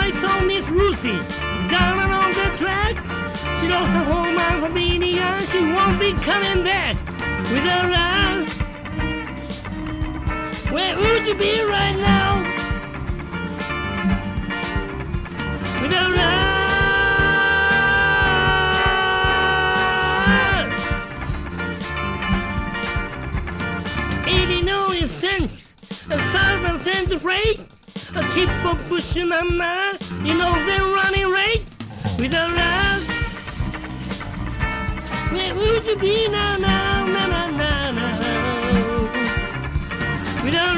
I saw Miss Lucy down along the track. She lost her whole mind for being young. She won't be coming back with her eyes. Where would you be right now? With her eyes. 89 cents, 1,000 cents a freight. I keep on pushing my mind, you know the running rate. With her eyes. Where would you be now, now, now, now, now, now? With her